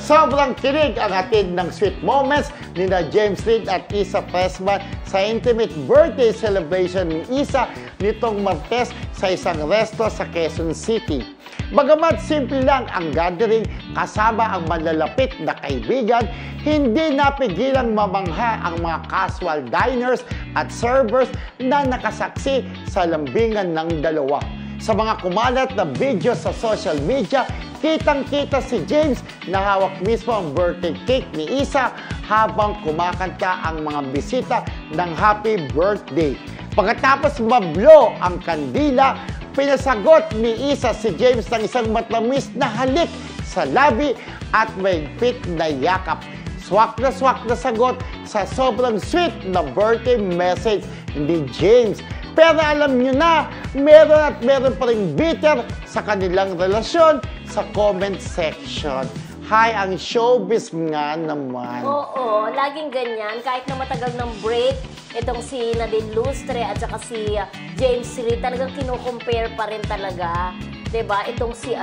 Sobrang kilig ang hatid ng sweet moments ni na James Reid at Issa Pressman sa intimate birthday celebration ni Issa nitong Martes sa isang resto sa Quezon City. Bagamat simple lang ang gathering kasama ang malalapit na kaibigan, hindi napigilang mamangha ang mga casual diners at servers na nakasaksi sa lambingan ng dalawa. Sa mga kumalat na video sa social media, kitang-kita si James na hawak mismo ang birthday cake ni Issa habang kumakanta ang mga bisita ng happy birthday. Pagkatapos mablo ang kandila, pinasagot ni Issa si James ng isang matamis na halik sa labi at mahigpit na yakap. Swak na sagot sa sobrang sweet na birthday message ni James. Pero alam nyo na, meron pa rin bitter sa kanilang relasyon sa comment section. Hi, ang showbiz nga naman. Oo, laging ganyan. Kahit na matagal ng break, itong si Nadine Lustre at saka si James Reid, talagang kino-compare pa rin talaga. 'Di ba? Itong si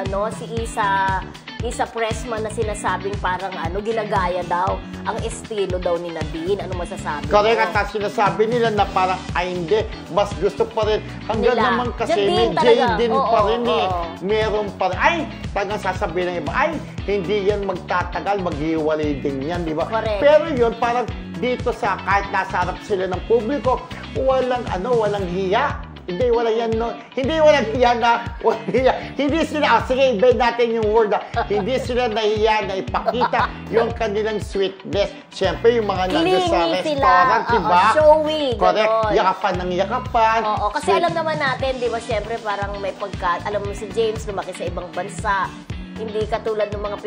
Issa Pressman na sinasabing parang ginagaya daw ang estilo daw ni Nadine. Ano masasabi? Correct, at sinasabi nila na parang hindi, mas gusto pa rin. Hanggang nila. Naman kasi may Jane pa rin meron pa rin. Talagang sasabihin ng iba, hindi yan magtatagal, maghiwalay din yan, di ba? Correct. Pero yun, parang dito sa kahit nasa harap sila ng publiko, walang hiya. Hindi, wala yan, no? Hindi, walang hiya na, walang hiya. Hindi sila, sige, ibayin natin yung word, hindi sila nahiya na ipakita yung kanilang sweetness. Siyempre, yung mga nandun sa restaurant, diba? Showing, correct, gano'n. yakapan ng yakapan. Oo, kasi alam naman natin, di ba, siyempre, parang may alam mo si James, lumaki sa ibang bansa. Hindi katulad ng mga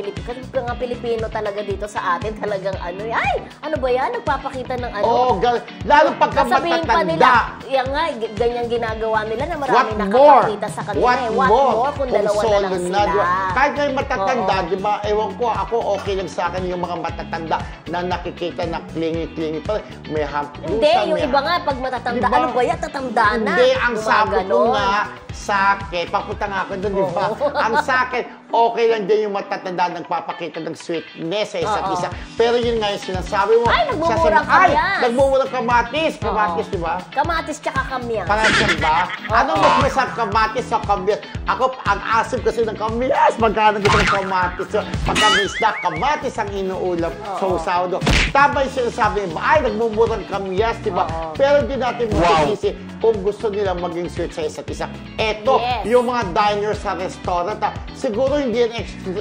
Pilipino talaga dito sa atin, talagang ano ba yan? Nagpapakita ng Oo, lalo pagka matatanda. Yan nga, ganyan ginagawa nila na marami nakapakita sa kanila. What more kung dalawa na lang sila. Kahit ngayon matatanda, di ba, ewan ko, ako okay lang sa akin yung mga matatanda na nakikita na klingi-klingi pa. May haplusan. Hindi, yung iba nga, pag matatanda, diba? Ano ba yan? Tatanda na. Hindi, ang sabi ko nga, sa akin, papunta nga ako doon, di ba? Ang sa akin, okay lang din yung matatanda nagpapakita ng sweetness sa isa't isa. Pero yun nga yung sinasabi mo. Nagmumurang kamyas. Nagmumurang kamatis. Kamatis, di ba? Kamatis tsaka kamyas. Parang ba? Anong mas masarap kamatis sa kamyas? Ako, ang asim kasi ng kamyas. Magkano gusto ng kamatis? So, pagkamis na, kamatis ang inuulam sa usawdo. Tama yung sinasabi mo, nagmumurang kamyas, di ba? Pero hindi natin masisisi kung gusto nila maging sweet sa isa't isa. Eto, yung mga diners sa restaurant, siguro hindi yan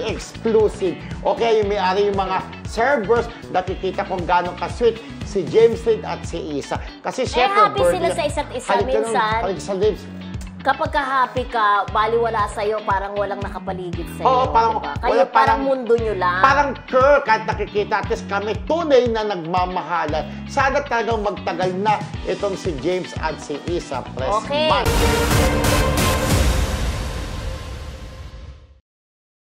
exclusive. Okay, yung may-ari yung mga servers, nakikita kung gano'ng ka-sweet si James Reid at si Issa. Kasi syempre, happy sila sa isa't isa minsan. Kapag ka-happy ka, baliwala sa'yo, parang walang nakapaligid sa'yo. Oo, parang, diba? Kayo parang mundo nyo lang. Parang kahit nakikita, at least kami tunay na nagmamahalan. Sana talagang magtagal na itong si James at si Issa Pressman. Okay.